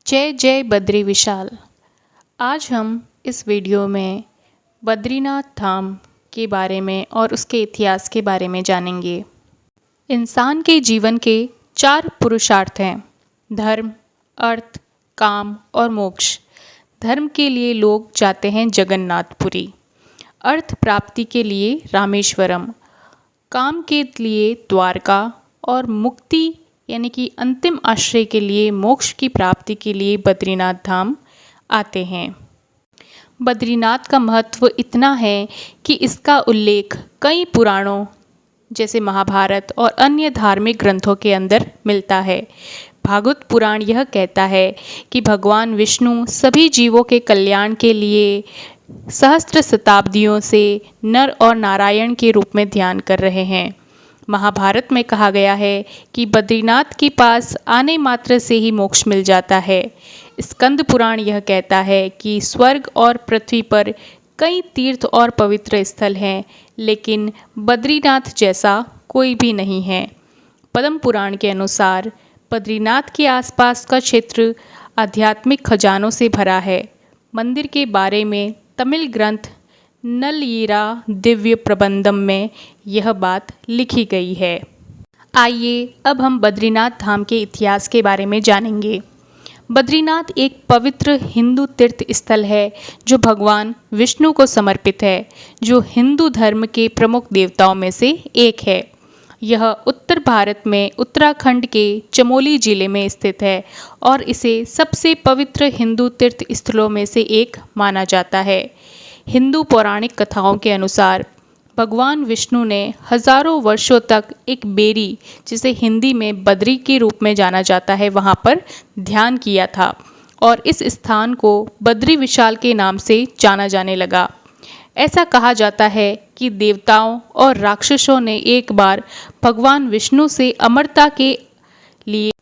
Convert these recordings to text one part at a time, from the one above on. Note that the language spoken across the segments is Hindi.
जय जय बद्री विशाल। आज हम इस वीडियो में बद्रीनाथ धाम के बारे में और उसके इतिहास के बारे में जानेंगे। इंसान के जीवन के 4 पुरुषार्थ हैं: धर्म, अर्थ, काम और मोक्ष। धर्म के लिए लोग जाते हैं जगन्नाथपुरी, अर्थ प्राप्ति के लिए रामेश्वरम, काम के लिए द्वारका और मुक्ति यानी कि अंतिम आश्रय के लिए, मोक्ष की प्राप्ति के लिए बद्रीनाथ धाम आते हैं। बद्रीनाथ का महत्व इतना है कि इसका उल्लेख कई पुराणों जैसे महाभारत और अन्य धार्मिक ग्रंथों के अंदर मिलता है। भागवत पुराण यह कहता है कि भगवान विष्णु सभी जीवों के कल्याण के लिए सहस्त्र शताब्दियों से नर और नारायण के रूप में ध्यान कर रहे हैं। महाभारत में कहा गया है कि बद्रीनाथ के पास आने मात्र से ही मोक्ष मिल जाता है। स्कंद पुराण यह कहता है कि स्वर्ग और पृथ्वी पर कई तीर्थ और पवित्र स्थल हैं, लेकिन बद्रीनाथ जैसा कोई भी नहीं है। पद्म पुराण के अनुसार बद्रीनाथ के आसपास का क्षेत्र आध्यात्मिक खजानों से भरा है। मंदिर के बारे में तमिल ग्रंथ नलयीरा दिव्य प्रबंधम में यह बात लिखी गई है। आइए अब हम बद्रीनाथ धाम के इतिहास के बारे में जानेंगे। बद्रीनाथ एक पवित्र हिंदू तीर्थ स्थल है जो भगवान विष्णु को समर्पित है, जो हिंदू धर्म के प्रमुख देवताओं में से एक है। यह उत्तर भारत में उत्तराखंड के चमोली जिले में स्थित है और इसे सबसे पवित्र हिंदू तीर्थ स्थलों में से एक माना जाता है। हिंदू पौराणिक कथाओं के अनुसार भगवान विष्णु ने हजारों वर्षों तक एक बेरी, जिसे हिंदी में बद्री के रूप में जाना जाता है, वहाँ पर ध्यान किया था और इस स्थान को बद्री विशाल के नाम से जाना जाने लगा। ऐसा कहा जाता है कि देवताओं और राक्षसों ने एक बार भगवान विष्णु से अमरता के लिए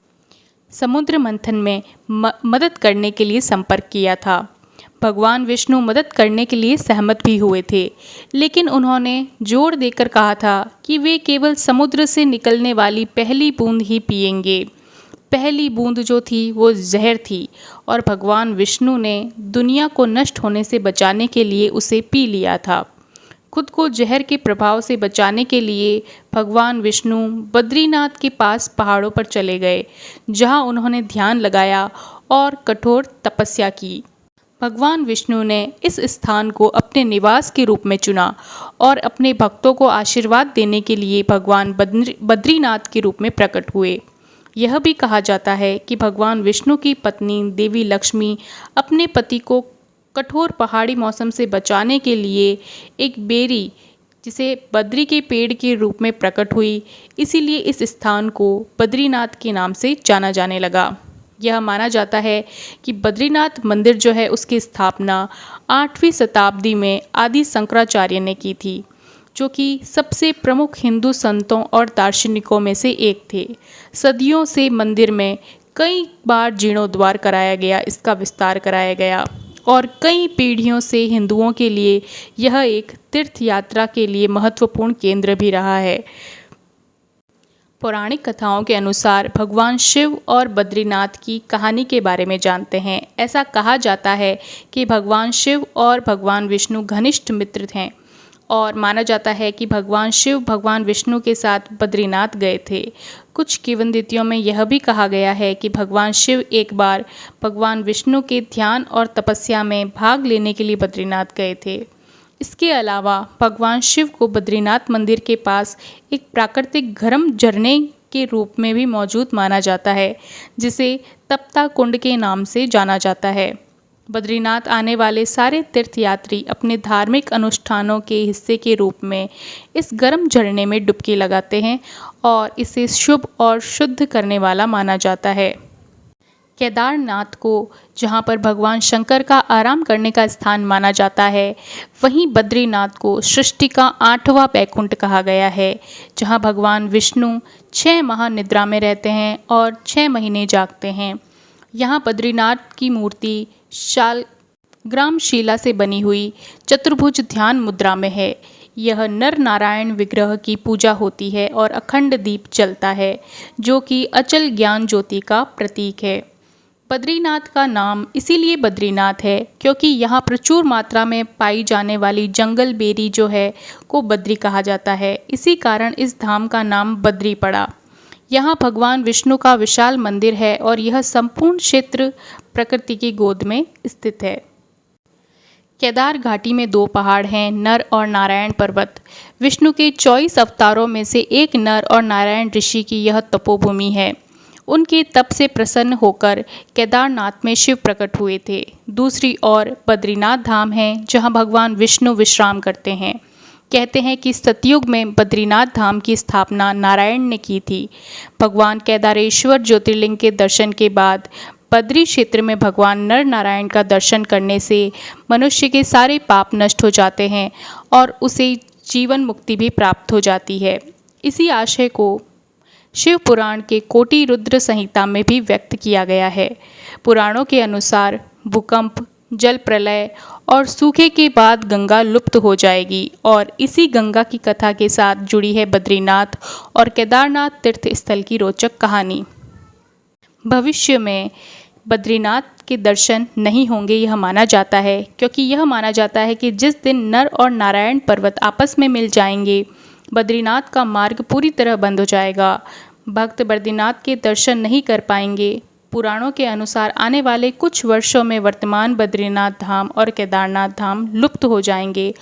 समुद्र मंथन में मदद करने के लिए संपर्क किया था। भगवान विष्णु मदद करने के लिए सहमत भी हुए थे, लेकिन उन्होंने जोर देकर कहा था कि वे केवल समुद्र से निकलने वाली पहली बूंद ही पिएंगे। पहली बूंद जो थी वो जहर थी और भगवान विष्णु ने दुनिया को नष्ट होने से बचाने के लिए उसे पी लिया था। खुद को जहर के प्रभाव से बचाने के लिए भगवान विष्णु बद्रीनाथ के पास पहाड़ों पर चले गए, जहां उन्होंने ध्यान लगाया और कठोर तपस्या की। भगवान विष्णु ने इस स्थान को अपने निवास के रूप में चुना और अपने भक्तों को आशीर्वाद देने के लिए भगवान बद्रीनाथ के रूप में प्रकट हुए। यह भी कहा जाता है कि भगवान विष्णु की पत्नी देवी लक्ष्मी अपने पति को कठोर पहाड़ी मौसम से बचाने के लिए एक बेरी, जिसे बद्री के पेड़ के रूप में प्रकट हुई, इसीलिए इस स्थान को बद्रीनाथ के नाम से जाना जाने लगा। यह माना जाता है कि बद्रीनाथ मंदिर जो है उसकी स्थापना 8वीं शताब्दी में आदि शंकराचार्य ने की थी, जो कि सबसे प्रमुख हिंदू संतों और दार्शनिकों में से एक थे। सदियों से मंदिर में कई बार जीर्णोद्धार कराया गया, इसका विस्तार कराया गया और कई पीढ़ियों से हिंदुओं के लिए यह एक तीर्थ यात्रा के लिए महत्वपूर्ण केंद्र भी रहा है। पौराणिक कथाओं के अनुसार भगवान शिव और बद्रीनाथ की कहानी के बारे में जानते हैं। ऐसा कहा जाता है कि भगवान शिव और भगवान विष्णु घनिष्ठ मित्र हैं और माना जाता है कि भगवान शिव भगवान विष्णु के साथ बद्रीनाथ गए थे। कुछ किंवदंतियों में यह भी कहा गया है कि भगवान शिव एक बार भगवान विष्णु के ध्यान और तपस्या में भाग लेने के लिए बद्रीनाथ गए थे। इसके अलावा भगवान शिव को बद्रीनाथ मंदिर के पास एक प्राकृतिक गर्म झरने के रूप में भी मौजूद माना जाता है, जिसे तप्ता कुंड के नाम से जाना जाता है। बद्रीनाथ आने वाले सारे तीर्थयात्री अपने धार्मिक अनुष्ठानों के हिस्से के रूप में इस गर्म झरने में डुबकी लगाते हैं और इसे शुभ और शुद्ध करने वाला माना जाता है। केदारनाथ को जहाँ पर भगवान शंकर का आराम करने का स्थान माना जाता है, वहीं बद्रीनाथ को सृष्टि का 8वां बैकुंठ कहा गया है, जहाँ भगवान विष्णु 6 माह निद्रा में रहते हैं और 6 महीने जागते हैं। यहाँ बद्रीनाथ की मूर्ति शालग्राम शिला से बनी हुई चतुर्भुज ध्यान मुद्रा में है। यह नर नारायण विग्रह की पूजा होती है और अखंड दीप जलता है, जो कि अचल ज्ञान ज्योति का प्रतीक है। बद्रीनाथ का नाम इसीलिए बद्रीनाथ है क्योंकि यहाँ प्रचुर मात्रा में पाई जाने वाली जंगल बेरी जो है को बद्री कहा जाता है। इसी कारण इस धाम का नाम बद्री पड़ा। यहाँ भगवान विष्णु का विशाल मंदिर है और यह संपूर्ण क्षेत्र प्रकृति की गोद में स्थित है। केदार घाटी में 2 पहाड़ हैं, नर और नारायण पर्वत। विष्णु के 24 अवतारों में से एक नर और नारायण ऋषि की यह तपोभूमि है। उनके तप से प्रसन्न होकर केदारनाथ में शिव प्रकट हुए थे। दूसरी ओर बद्रीनाथ धाम है जहां भगवान विष्णु विश्राम करते हैं। कहते हैं कि सतयुग में बद्रीनाथ धाम की स्थापना नारायण ने की थी। भगवान केदारेश्वर ज्योतिर्लिंग के दर्शन के बाद बद्री क्षेत्र में भगवान नर नारायण का दर्शन करने से मनुष्य के सारे पाप नष्ट हो जाते हैं और उसे जीवन मुक्ति भी प्राप्त हो जाती है। इसी आशय को शिव पुराण के कोटि रुद्र संहिता में भी व्यक्त किया गया है। पुराणों के अनुसार भूकंप, जल प्रलय और सूखे के बाद गंगा लुप्त हो जाएगी और इसी गंगा की कथा के साथ जुड़ी है बद्रीनाथ और केदारनाथ तीर्थ स्थल की रोचक कहानी। भविष्य में बद्रीनाथ के दर्शन नहीं होंगे यह माना जाता है, क्योंकि यह माना जाता है कि जिस दिन नर और नारायण पर्वत आपस में मिल जाएंगे बद्रीनाथ का मार्ग पूरी तरह बंद हो जाएगा। भक्त बद्रीनाथ के दर्शन नहीं कर पाएंगे। पुराणों के अनुसार आने वाले कुछ वर्षों में वर्तमान बद्रीनाथ धाम और केदारनाथ धाम लुप्त हो जाएंगे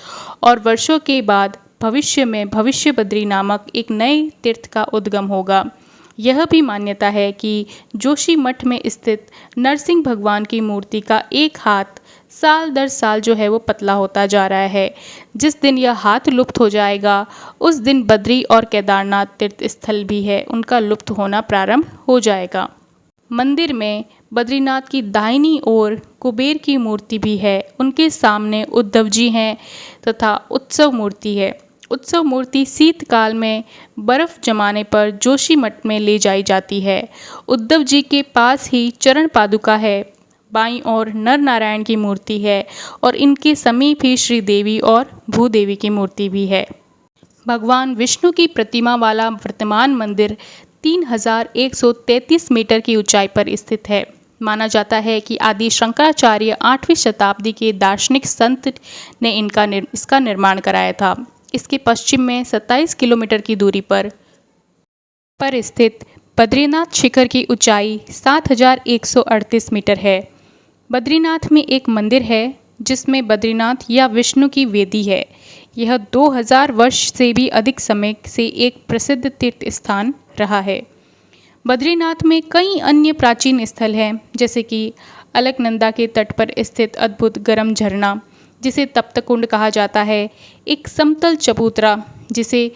और वर्षों के बाद भविष्य में भविष्य बद्री नामक एक नए तीर्थ का उद्गम होगा। यह भी मान्यता है कि जोशी मठ में स्थित नरसिंह भगवान की मूर्ति का एक हाथ साल दर साल जो है वो पतला होता जा रहा है। जिस दिन यह हाथ लुप्त हो जाएगा उस दिन बद्री और केदारनाथ तीर्थ स्थल भी है उनका लुप्त होना प्रारंभ हो जाएगा। मंदिर में बद्रीनाथ की दाहिनी ओर कुबेर की मूर्ति भी है। उनके सामने उद्धव जी हैं तथा उत्सव मूर्ति है। उत्सव मूर्ति शीतकाल में बर्फ जमाने पर जोशी मठ में ले जाई जाती है। उद्धव जी के पास ही चरण पादुका है। बाईं ओर नर नारायण की मूर्ति है और इनके समीप ही श्री देवी और भूदेवी की मूर्ति भी है। भगवान विष्णु की प्रतिमा वाला वर्तमान मंदिर 3133 मीटर की ऊंचाई पर स्थित है। माना जाता है कि आदि शंकराचार्य 8वीं शताब्दी के दार्शनिक संत ने इसका निर्माण कराया था। इसके पश्चिम में 27 किलोमीटर की दूरी पर स्थित बद्रीनाथ शिखर की ऊंचाई 7138 मीटर है। बद्रीनाथ में एक मंदिर है जिसमें बद्रीनाथ या विष्णु की वेदी है। यह 2000 वर्ष से भी अधिक समय से एक प्रसिद्ध तीर्थ स्थान रहा है। बद्रीनाथ में कई अन्य प्राचीन स्थल हैं, जैसे कि अलकनंदा के तट पर स्थित अद्भुत गर्म झरना जिसे तप्त कुंड कहा जाता है, एक समतल चबूतरा जिसे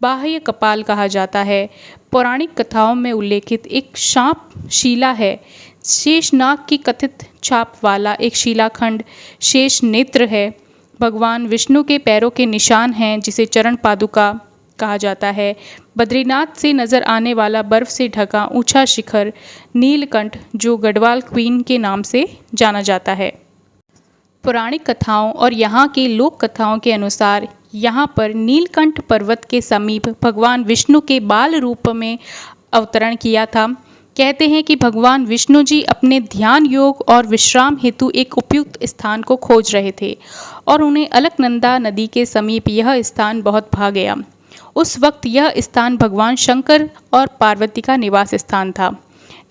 बाह्य कपाल कहा जाता है, पौराणिक कथाओं में उल्लेखित एक सांप शिला है, शेषनाग की कथित छाप वाला एक शिलाखंड शेष नेत्र है, भगवान विष्णु के पैरों के निशान हैं जिसे चरण पादुका कहा जाता है, बद्रीनाथ से नज़र आने वाला बर्फ से ढका ऊंचा शिखर नीलकंठ जो गढ़वाल क्वीन के नाम से जाना जाता है। पौराणिक कथाओं और यहाँ के लोक कथाओं के अनुसार यहाँ पर नीलकंठ पर्वत के समीप भगवान विष्णु के बाल रूप में अवतरण किया था। कहते हैं कि भगवान विष्णु जी अपने ध्यान योग और विश्राम हेतु एक उपयुक्त स्थान को खोज रहे थे और उन्हें अलकनंदा नदी के समीप यह स्थान बहुत भा गया। उस वक्त यह स्थान भगवान शंकर और पार्वती का निवास स्थान था।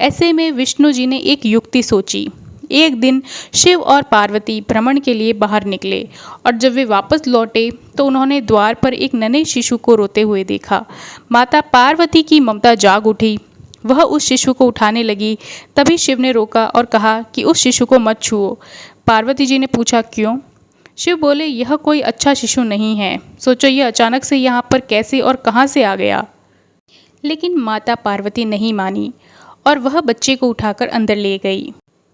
ऐसे में विष्णु जी ने एक युक्ति सोची। एक दिन शिव और पार्वती भ्रमण के लिए बाहर निकले और जब वे वापस लौटे तो उन्होंने द्वार पर एक नन्हे शिशु को रोते हुए देखा। माता पार्वती की ममता जाग उठी। वह उस शिशु को उठाने लगी। तभी शिव ने रोका और कहा कि उस शिशु को मत छुओ। पार्वती जी ने पूछा क्यों? शिव बोले यह कोई अच्छा शिशु नहीं है। सोचो ये अचानक से यहाँ पर कैसे और कहाँ से आ गया। लेकिन माता पार्वती नहीं मानी और वह बच्चे को उठाकर अंदर ले गई।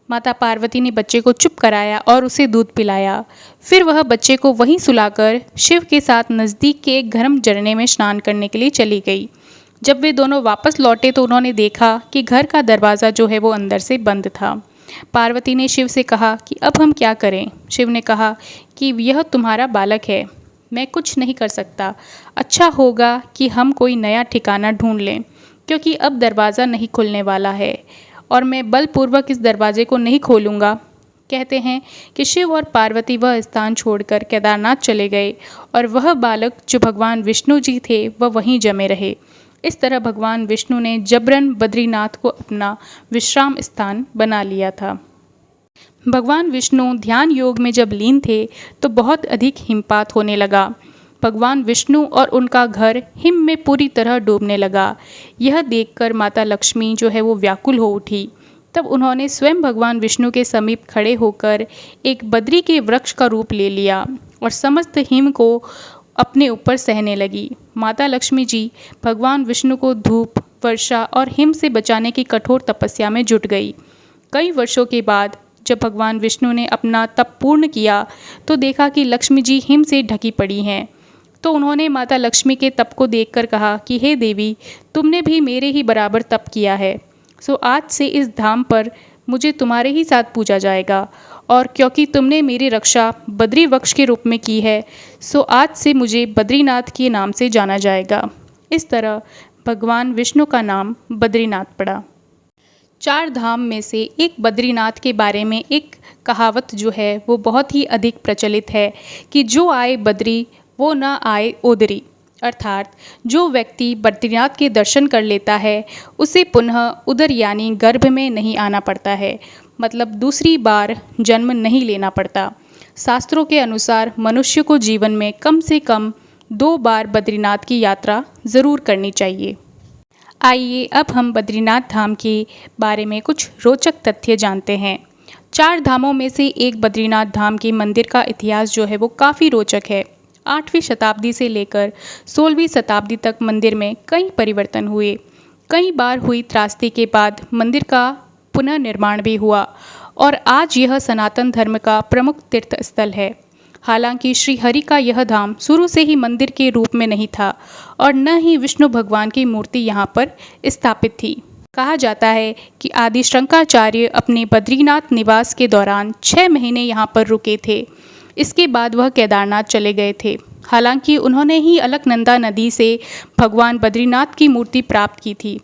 माता पार्वती ने बच्चे को चुप कराया और उसे दूध पिलाया। फिर वह बच्चे को वहीं सुलाकर शिव के साथ नज़दीक के एक गर्म झरने में स्नान करने के लिए चली गई। जब वे दोनों वापस लौटे तो उन्होंने देखा कि घर का दरवाज़ा जो है वो अंदर से बंद था। पार्वती ने शिव से कहा कि अब हम क्या करें? शिव ने कहा कि यह तुम्हारा बालक है, मैं कुछ नहीं कर सकता। अच्छा होगा कि हम कोई नया ठिकाना ढूंढ लें, क्योंकि अब दरवाज़ा नहीं खुलने वाला है और मैं बलपूर्वक इस दरवाजे को नहीं खोलूँगा। कहते हैं कि शिव और पार्वती वह स्थान छोड़कर केदारनाथ चले गए और वह बालक जो भगवान विष्णु जी थे वह वहीं जमे रहे। इस तरह भगवान विष्णु ने जबरन बद्रीनाथ को अपना विश्राम स्थान बना लिया था। भगवान विष्णु ध्यान योग में जब लीन थे तो बहुत अधिक हिमपात होने लगा। भगवान विष्णु और उनका घर हिम में पूरी तरह डूबने लगा। यह देखकर माता लक्ष्मी जो है वो व्याकुल हो उठी। तब उन्होंने स्वयं भगवान विष्णु के समीप खड़े होकर एक बद्री के वृक्ष का रूप ले लिया और समस्त हिम को अपने ऊपर सहने लगी। माता लक्ष्मी जी भगवान विष्णु को धूप, वर्षा और हिम से बचाने की कठोर तपस्या में जुट गई। कई वर्षों के बाद जब भगवान विष्णु ने अपना तप पूर्ण किया तो देखा कि लक्ष्मी जी हिम से ढकी पड़ी हैं। तो उन्होंने माता लक्ष्मी के तप को देखकर कहा कि हे देवी, तुमने भी मेरे ही बराबर तप किया है, सो आज से इस धाम पर मुझे तुम्हारे ही साथ पूजा जाएगा, और क्योंकि तुमने मेरी रक्षा बद्री वृक्ष के रूप में की है, सो आज से मुझे बद्रीनाथ के नाम से जाना जाएगा। इस तरह भगवान विष्णु का नाम बद्रीनाथ पड़ा। 4 धाम में से एक बद्रीनाथ के बारे में एक कहावत जो है वो बहुत ही अधिक प्रचलित है कि जो आए बद्री वो ना आए ओदरी, अर्थात जो व्यक्ति बद्रीनाथ के दर्शन कर लेता है उसे पुनः उदर यानी गर्भ में नहीं आना पड़ता है, मतलब दूसरी बार जन्म नहीं लेना पड़ता। शास्त्रों के अनुसार मनुष्य को जीवन में कम से कम 2 बार बद्रीनाथ की यात्रा ज़रूर करनी चाहिए। आइए अब हम बद्रीनाथ धाम के बारे में कुछ रोचक तथ्य जानते हैं। 4 धामों में से एक बद्रीनाथ धाम के मंदिर का इतिहास जो है वो काफ़ी रोचक है। 8वीं शताब्दी से लेकर 16वीं शताब्दी तक मंदिर में कई परिवर्तन हुए। कई बार हुई त्रासदी के बाद मंदिर का पुनर्निर्माण भी हुआ और आज यह सनातन धर्म का प्रमुख तीर्थ स्थल है। हालांकि श्री हरि का यह धाम शुरू से ही मंदिर के रूप में नहीं था और न ही विष्णु भगवान की मूर्ति यहाँ पर स्थापित थी। कहा जाता है कि आदि शंकराचार्य अपने बद्रीनाथ निवास के दौरान 6 महीने यहाँ पर रुके थे। इसके बाद वह केदारनाथ चले गए थे। हालांकि उन्होंने ही अलकनंदा नदी से भगवान बद्रीनाथ की मूर्ति प्राप्त की थी,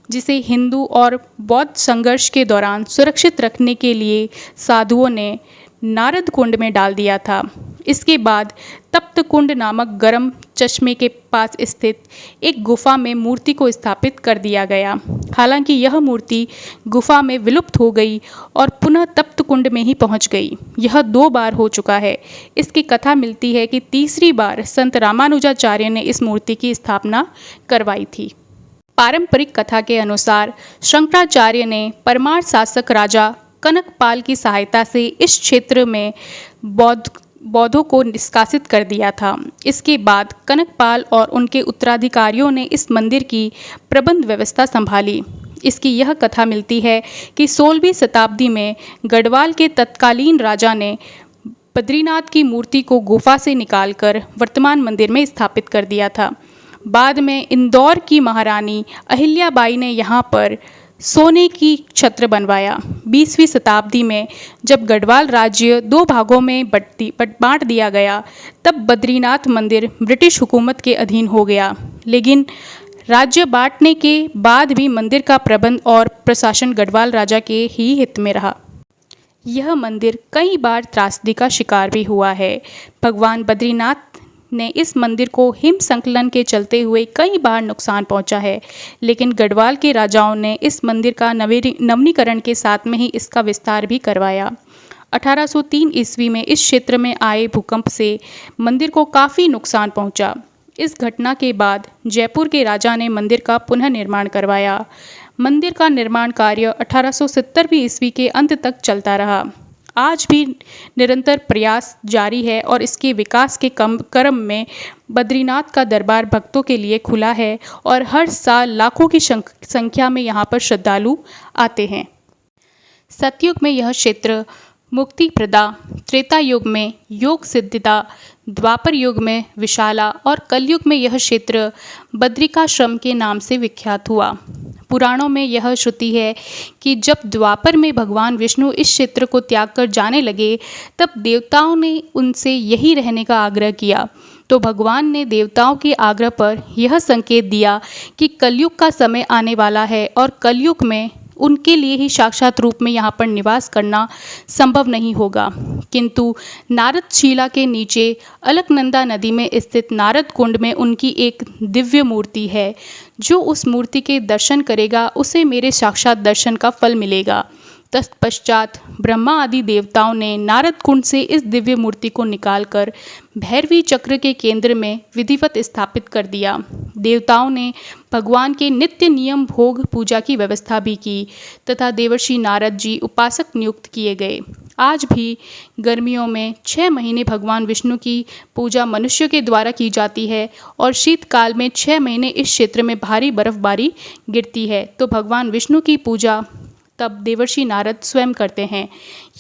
जिसे हिंदू और बौद्ध संघर्ष के दौरान सुरक्षित रखने के लिए साधुओं ने नारद कुंड में डाल दिया था। इसके बाद तप्त कुंड नामक गर्म चश्मे के पास स्थित एक गुफा में मूर्ति को स्थापित कर दिया गया। हालांकि यह मूर्ति गुफा में विलुप्त हो गई और पुनः तप्त कुंड में ही पहुंच गई। यह 2 बार हो चुका है। इसकी कथा मिलती है कि तीसरी बार संत रामानुजाचार्य ने इस मूर्ति की स्थापना करवाई थी। पारंपरिक कथा के अनुसार शंकराचार्य ने परमार शासक राजा कनकपाल की सहायता से इस क्षेत्र में बौद्धों को निष्कासित कर दिया था। इसके बाद कनकपाल और उनके उत्तराधिकारियों ने इस मंदिर की प्रबंध व्यवस्था संभाली। इसकी यह कथा मिलती है कि 16वीं शताब्दी में गढ़वाल के तत्कालीन राजा ने बद्रीनाथ की मूर्ति को गुफा से निकालकर वर्तमान मंदिर में स्थापित कर दिया था। बाद में इंदौर की महारानी अहिल्याबाई ने यहाँ पर सोने की छत्र बनवाया। 20वीं शताब्दी में जब गढ़वाल राज्य 2 भागों में बांट दिया गया, तब बद्रीनाथ मंदिर ब्रिटिश हुकूमत के अधीन हो गया। लेकिन राज्य बांटने के बाद भी मंदिर का प्रबंध और प्रशासन गढ़वाल राजा के ही हित में रहा। यह मंदिर कई बार त्रासदी का शिकार भी हुआ है। भगवान बद्रीनाथ ने इस मंदिर को हिम संकलन के चलते हुए कई बार नुकसान पहुंचा है, लेकिन गढ़वाल के राजाओं ने इस मंदिर का नवीनीकरण के साथ में ही इसका विस्तार भी करवाया। 1803 ईस्वी में इस क्षेत्र में आए भूकंप से मंदिर को काफ़ी नुकसान पहुंचा। इस घटना के बाद जयपुर के राजा ने मंदिर का पुनः निर्माण करवाया। मंदिर का निर्माण कार्य 1870वीं ईस्वी के अंत तक चलता रहा। आज भी निरंतर प्रयास जारी है और इसके विकास के क्रम में बद्रीनाथ का दरबार भक्तों के लिए खुला है और हर साल लाखों की संख्या में यहाँ पर श्रद्धालु आते हैं। सतयुग में यह क्षेत्र मुक्ति प्रदा, त्रेता युग में योग सिद्धिदा, द्वापर युग में विशाला और कलयुग में यह क्षेत्र बद्रिकाश्रम के नाम से विख्यात हुआ। पुराणों में यह श्रुति है कि जब द्वापर में भगवान विष्णु इस क्षेत्र को त्याग कर जाने लगे, तब देवताओं ने उनसे यही रहने का आग्रह किया। तो भगवान ने देवताओं के आग्रह पर यह संकेत दिया कि कलयुग का समय आने वाला है और कलयुग में उनके लिए ही साक्षात रूप में यहाँ पर निवास करना संभव नहीं होगा। किंतु नारदशिला के नीचे अलकनंदा नदी में स्थित नारद कुंड में उनकी एक दिव्य मूर्ति है। जो उस मूर्ति के दर्शन करेगा उसे मेरे साक्षात दर्शन का फल मिलेगा। तत्पश्चात ब्रह्मा आदि देवताओं ने नारद कुंड से इस दिव्य मूर्ति को निकालकर भैरवी चक्र के केंद्र में विधिवत स्थापित कर दिया। देवताओं ने भगवान के नित्य नियम भोग पूजा की व्यवस्था भी की तथा देवर्षि नारद जी उपासक नियुक्त किए गए। आज भी गर्मियों में 6 महीने भगवान विष्णु की पूजा मनुष्य के द्वारा की जाती है और शीतकाल में 6 महीने इस क्षेत्र में भारी बर्फबारी गिरती है तो भगवान विष्णु की पूजा तब देवर्षि नारद स्वयं करते हैं।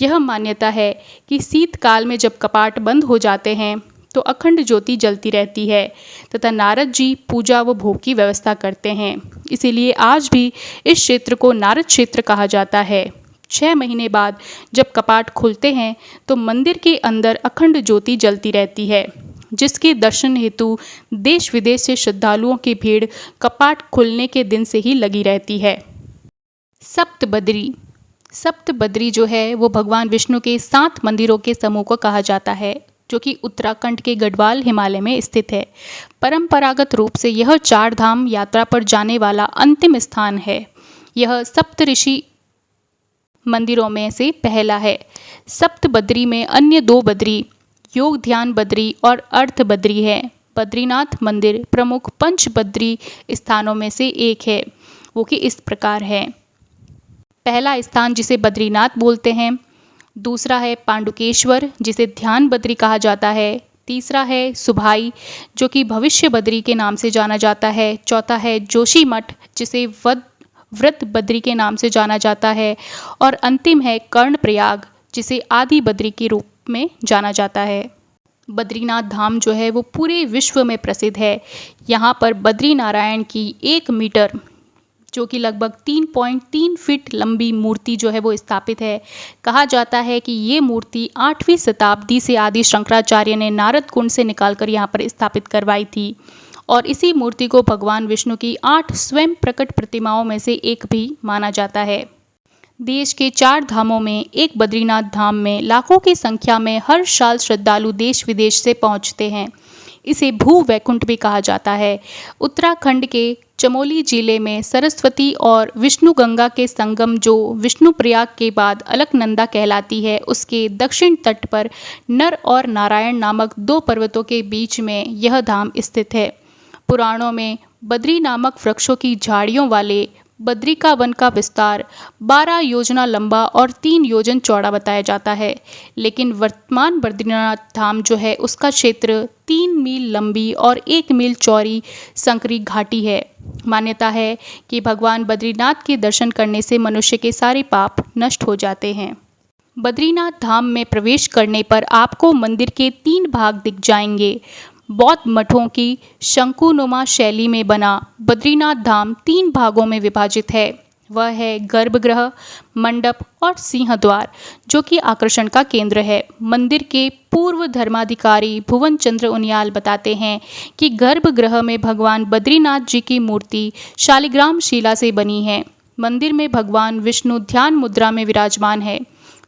यह मान्यता है कि शीतकाल में जब कपाट बंद हो जाते हैं तो अखंड ज्योति जलती रहती है तथा नारद जी पूजा व भोग की व्यवस्था करते हैं। इसीलिए आज भी इस क्षेत्र को नारद क्षेत्र कहा जाता है। 6 महीने बाद जब कपाट खुलते हैं तो मंदिर के अंदर अखंड ज्योति जलती रहती है, जिसके दर्शन हेतु देश विदेश से श्रद्धालुओं की भीड़ कपाट खुलने के दिन से ही लगी रहती है। सप्तबद्री जो है वो भगवान विष्णु के 7 मंदिरों के समूह को कहा जाता है, जो कि उत्तराखंड के गढ़वाल हिमालय में स्थित है। परंपरागत रूप से यह 4 धाम यात्रा पर जाने वाला अंतिम स्थान है। यह सप्तऋषि मंदिरों में से पहला है। सप्तबद्री में अन्य 2 बद्री योग ध्यान बद्री और अर्थ बद्री है। बद्रीनाथ मंदिर प्रमुख पंचबद्री स्थानों में से एक है, वो कि इस प्रकार है। पहला स्थान जिसे बद्रीनाथ बोलते हैं, दूसरा है पांडुकेश्वर जिसे ध्यान बद्री कहा जाता है, तीसरा है सुभाई जो कि भविष्य बद्री के नाम से जाना जाता है, चौथा है जोशीमठ जिसे व्रत बद्री के नाम से जाना जाता है और अंतिम है कर्णप्रयाग जिसे आदि बद्री के रूप में जाना जाता है। बद्रीनाथ धाम जो है वो पूरे विश्व में प्रसिद्ध है। यहाँ पर बद्री नारायण की 1 मीटर जो कि लगभग 3.3 फीट लंबी मूर्ति जो है वो स्थापित है। कहा जाता है कि ये मूर्ति 8वीं शताब्दी से आदि शंकराचार्य ने नारद कुंड से निकालकर यहाँ पर स्थापित करवाई थी और इसी मूर्ति को भगवान विष्णु की 8 स्वयं प्रकट प्रतिमाओं में से एक भी माना जाता है। देश के 4 धामों में एक बद्रीनाथ धाम में लाखों की संख्या में हर साल श्रद्धालु देश विदेश से पहुँचते हैं। इसे भू वैकुंठ भी कहा जाता है। उत्तराखंड के चमोली जिले में सरस्वती और विष्णु गंगा के संगम जो विष्णुप्रयाग के बाद अलकनंदा कहलाती है, उसके दक्षिण तट पर नर और नारायण नामक 2 पर्वतों के बीच में यह धाम स्थित है। पुराणों में बद्री नामक वृक्षों की झाड़ियों वाले बद्रिका वन का विस्तार 12 योजना लंबा और 3 योजन चौड़ा बताया जाता है, लेकिन वर्तमान बद्रीनाथ धाम जो है उसका क्षेत्र 3 मील लंबी और 1 मील चौड़ी संकरी घाटी है। मान्यता है कि भगवान बद्रीनाथ के दर्शन करने से मनुष्य के सारे पाप नष्ट हो जाते हैं। बद्रीनाथ धाम में प्रवेश करने पर आपको मंदिर के 3 भाग दिख जाएंगे। बौद्ध मठों की शंकुनुमा शैली में बना बद्रीनाथ धाम 3 भागों में विभाजित है। वह है गर्भगृह, मंडप और सिंहद्वार जो कि आकर्षण का केंद्र है। मंदिर के पूर्व धर्माधिकारी भुवन चंद्र उनियाल बताते हैं कि गर्भगृह में भगवान बद्रीनाथ जी की मूर्ति शालिग्राम शिला से बनी है। मंदिर में भगवान विष्णु ध्यान मुद्रा में विराजमान है।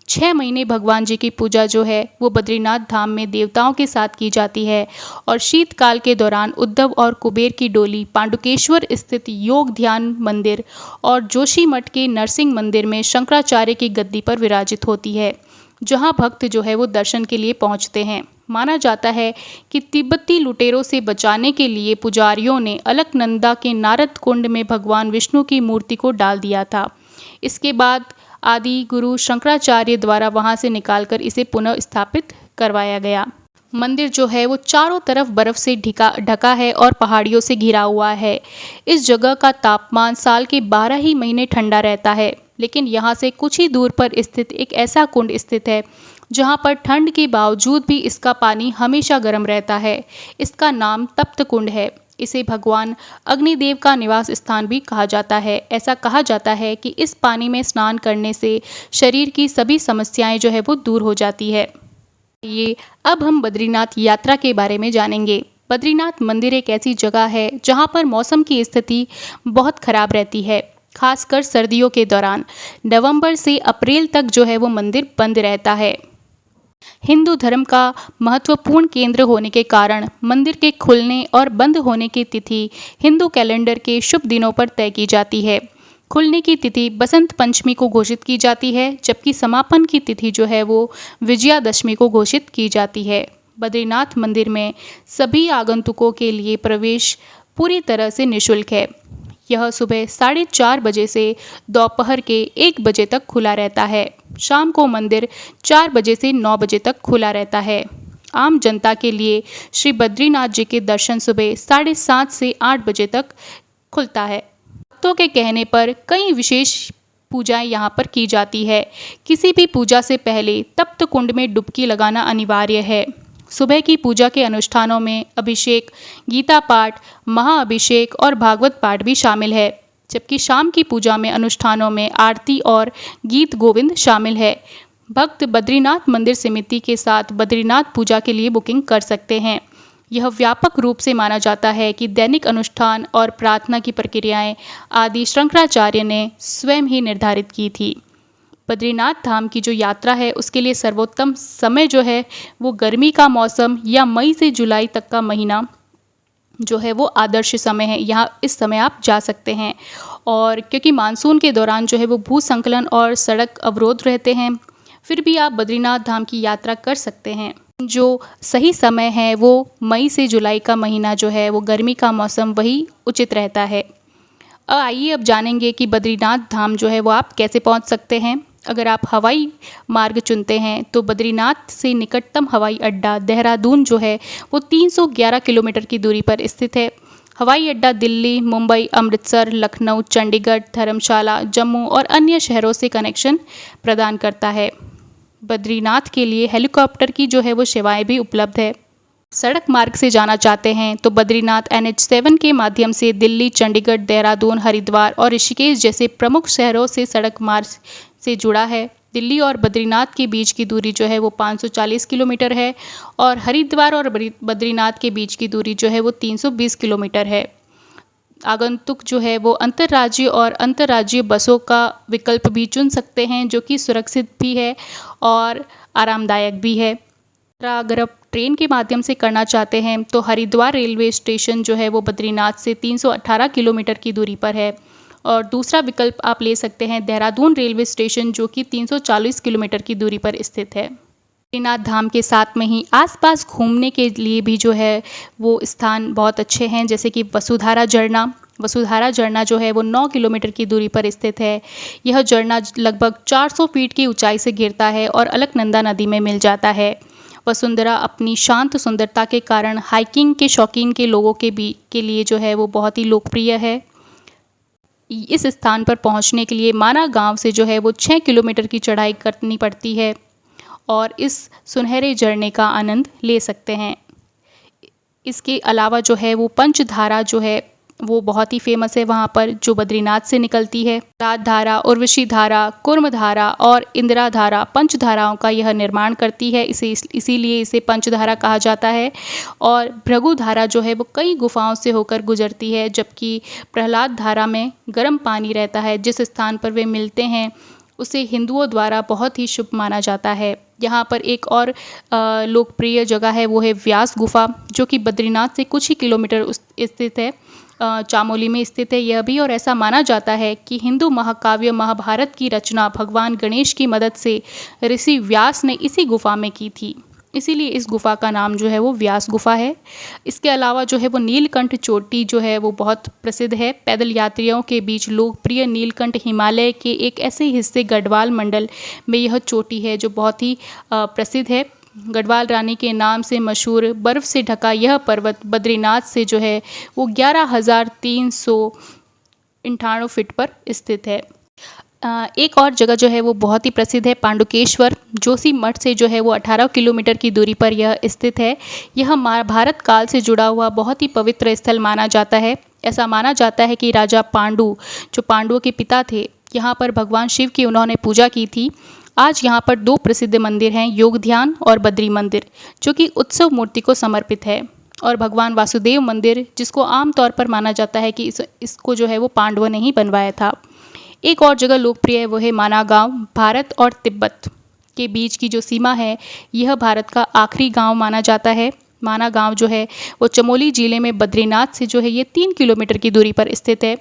6 महीने भगवान जी की पूजा जो है वो बद्रीनाथ धाम में देवताओं के साथ की जाती है और शीतकाल के दौरान उद्धव और कुबेर की डोली पांडुकेश्वर स्थित योग ध्यान मंदिर और जोशीमठ के नरसिंह मंदिर में शंकराचार्य की गद्दी पर विराजित होती है, जहां भक्त जो है वो दर्शन के लिए पहुंचते हैं। माना जाता है कि तिब्बती लुटेरों से बचाने के लिए पुजारियों ने अलकनंदा के नारद कुंड में भगवान विष्णु की मूर्ति को डाल दिया था। इसके बाद आदि गुरु शंकराचार्य द्वारा वहां से निकालकर इसे पुनः स्थापित करवाया गया। मंदिर जो है वो चारों तरफ बर्फ से ढका है और पहाड़ियों से घिरा हुआ है। इस जगह का तापमान साल के 12 ही महीने ठंडा रहता है, लेकिन यहाँ से कुछ ही दूर पर स्थित एक ऐसा कुंड स्थित है जहाँ पर ठंड के बावजूद भी इसका पानी हमेशा गर्म रहता है। इसका नाम तप्त कुंड है। इसे भगवान अग्निदेव का निवास स्थान भी कहा जाता है। ऐसा कहा जाता है कि इस पानी में स्नान करने से शरीर की सभी समस्याएं जो है वो दूर हो जाती है। ये अब हम बद्रीनाथ यात्रा के बारे में जानेंगे। बद्रीनाथ मंदिर एक ऐसी जगह है जहां पर मौसम की स्थिति बहुत खराब रहती है। खासकर सर्दियों के दौरान। नवंबर से अप्रैल तक जो है वो मंदिर बंद रहता है। हिंदू धर्म का महत्वपूर्ण केंद्र होने के कारण मंदिर के खुलने और बंद होने की तिथि हिंदू कैलेंडर के शुभ दिनों पर तय की जाती है। खुलने की तिथि बसंत पंचमी को घोषित की जाती है, जबकि समापन की तिथि जो है वो विजयादशमी को घोषित की जाती है। बद्रीनाथ मंदिर में सभी आगंतुकों के लिए प्रवेश पूरी तरह से निःशुल्क है। यह सुबह 4:30 बजे से दोपहर के 1 बजे तक खुला रहता है। शाम को मंदिर 4 बजे से 9 बजे तक खुला रहता है। आम जनता के लिए श्री बद्रीनाथ जी के दर्शन सुबह 7:30 से 8 बजे तक खुलता है। भक्तों के कहने पर कई विशेष पूजाएं यहाँ पर की जाती है। किसी भी पूजा से पहले तप्त कुंड में डुबकी लगाना अनिवार्य है। सुबह की पूजा के अनुष्ठानों में अभिषेक, गीता पाठ, महाअभिषेक और भागवत पाठ भी शामिल है, जबकि शाम की पूजा में अनुष्ठानों में आरती और गीत गोविंद शामिल है। भक्त बद्रीनाथ मंदिर समिति के साथ बद्रीनाथ पूजा के लिए बुकिंग कर सकते हैं। यह व्यापक रूप से माना जाता है कि दैनिक अनुष्ठान और प्रार्थना की प्रक्रियाएं आदि शंकराचार्य ने स्वयं ही निर्धारित की थी। बद्रीनाथ धाम की जो यात्रा है उसके लिए सर्वोत्तम समय जो है वो गर्मी का मौसम या मई से जुलाई तक का महीना जो है वो आदर्श समय है। यहाँ इस समय आप जा सकते हैं, और क्योंकि मानसून के दौरान जो है वो भू संकलन और सड़क अवरोध रहते हैं, फिर भी आप बद्रीनाथ धाम की यात्रा कर सकते हैं। जो सही समय है वो मई से जुलाई का महीना जो है वो गर्मी का मौसम वही उचित रहता है। आइए अब जानेंगे कि बद्रीनाथ धाम जो है वो आप कैसे पहुंच सकते हैं। अगर आप हवाई मार्ग चुनते हैं तो बद्रीनाथ से निकटतम हवाई अड्डा देहरादून जो है वो 311 किलोमीटर की दूरी पर स्थित है। हवाई अड्डा दिल्ली, मुंबई, अमृतसर, लखनऊ, चंडीगढ़, धर्मशाला, जम्मू और अन्य शहरों से कनेक्शन प्रदान करता है। बद्रीनाथ के लिए हेलीकॉप्टर की जो है वो सेवाएं भी उपलब्ध है। सड़क मार्ग से जाना चाहते हैं तो बद्रीनाथ NH7 के माध्यम से दिल्ली, चंडीगढ़, देहरादून, हरिद्वार और ऋषिकेश जैसे प्रमुख शहरों से सड़क मार्ग से जुड़ा है। दिल्ली और बद्रीनाथ के बीच की दूरी जो है वो 540 किलोमीटर है और हरिद्वार और बद्रीनाथ के बीच की दूरी जो है वो 320 किलोमीटर है। आगंतुक जो है वो अंतर्राज्यीय और अंतर्राज्यीय बसों का विकल्प भी चुन सकते हैं, जो कि सुरक्षित भी है और आरामदायक भी है। अगर आप ट्रेन के माध्यम से करना चाहते हैं तो हरिद्वार रेलवे स्टेशन जो है वो बद्रीनाथ से 318 किलोमीटर की दूरी पर है, और दूसरा विकल्प आप ले सकते हैं देहरादून रेलवे स्टेशन जो कि 340 किलोमीटर की दूरी पर स्थित है। बद्रीनाथ धाम के साथ में ही आसपास घूमने के लिए भी जो है वो स्थान बहुत अच्छे हैं, जैसे कि वसुधारा झरना जो है वो 9 किलोमीटर की दूरी पर स्थित है। यह झरना लगभग 400 फीट की ऊंचाई से गिरता है और अलकनंदा नदी में मिल जाता है। वसुंधरा अपनी शांत सुंदरता के कारण हाइकिंग के शौकीन के लोगों के लिए जो है वो बहुत ही लोकप्रिय है। इस स्थान पर पहुंचने के लिए माना गांव से जो है वो 6 किलोमीटर की चढ़ाई करनी पड़ती है और इस सुनहरे झरने का आनंद ले सकते हैं। इसके अलावा जो है वो पंचधारा जो है वो बहुत ही फेमस है वहाँ पर, जो बद्रीनाथ से निकलती है। रात धारा, उर्वशी धारा, कुर्म धारा और इंदिरा धारा पंचधाराओं का यह निर्माण करती है, इसीलिए इसे पंचधारा कहा जाता है। और भृगु धारा जो है वो कई गुफाओं से होकर गुजरती है, जबकि प्रहलाद धारा में गर्म पानी रहता है। जिस स्थान पर वे मिलते हैं उसे हिंदुओं द्वारा बहुत ही शुभ माना जाता है। यहाँ पर एक और लोकप्रिय जगह है, वो है व्यास गुफा, जो कि बद्रीनाथ से कुछ ही किलोमीटर स्थित है, चामोली में स्थित है यह भी। और ऐसा माना जाता है कि हिंदू महाकाव्य महाभारत की रचना भगवान गणेश की मदद से ऋषि व्यास ने इसी गुफा में की थी, इसीलिए इस गुफा का नाम जो है वो व्यास गुफा है। इसके अलावा जो है वो नीलकंठ चोटी जो है वो बहुत प्रसिद्ध है। पैदल यात्रियों के बीच लोकप्रिय नीलकंठ हिमालय के एक ऐसे हिस्से गढ़वाल मंडल में यह चोटी है जो बहुत ही प्रसिद्ध है। गढ़वाल रानी के नाम से मशहूर बर्फ़ से ढका यह पर्वत बद्रीनाथ से जो है वो 11,398 फीट पर स्थित है। एक और जगह जो है वो बहुत ही प्रसिद्ध है, पांडुकेश्वर जोशी मठ से जो है वो 18 किलोमीटर की दूरी पर यह स्थित है। यह महाभारत काल से जुड़ा हुआ बहुत ही पवित्र स्थल माना जाता है। ऐसा माना जाता है कि राजा पांडु, जो पांडवों के पिता थे, यहाँ पर भगवान शिव की उन्होंने पूजा की थी। आज यहाँ पर 2 प्रसिद्ध मंदिर हैं, योग ध्यान और बद्री मंदिर, जो कि उत्सव मूर्ति को समर्पित है, और भगवान वासुदेव मंदिर, जिसको आमतौर पर माना जाता है कि इसको जो है वो पांडवों ने ही बनवाया था। एक और जगह लोकप्रिय है, वो है माना गाँव। भारत और तिब्बत के बीच की जो सीमा है, यह भारत का आखिरी गांव माना जाता है। माना गांव जो है वो चमोली जिले में बद्रीनाथ से जो है ये 3 किलोमीटर की दूरी पर स्थित है।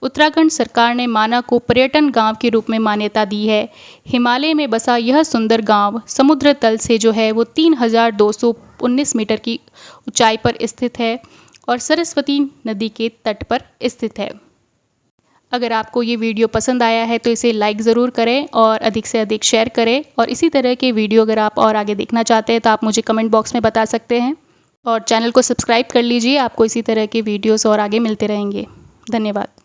उत्तराखंड सरकार ने माना को पर्यटन गांव के रूप में मान्यता दी है। हिमालय में बसा यह सुंदर गांव समुद्र तल से जो है वो 3219 मीटर की ऊंचाई पर स्थित है और सरस्वती नदी के तट पर स्थित है। अगर आपको ये वीडियो पसंद आया है तो इसे लाइक ज़रूर करें और अधिक से अधिक शेयर करें। और इसी तरह के वीडियो अगर आप और आगे देखना चाहते हैं तो आप मुझे कमेंट बॉक्स में बता सकते हैं। और चैनल को सब्सक्राइब कर लीजिए, आपको इसी तरह के वीडियोस और आगे मिलते रहेंगे। धन्यवाद।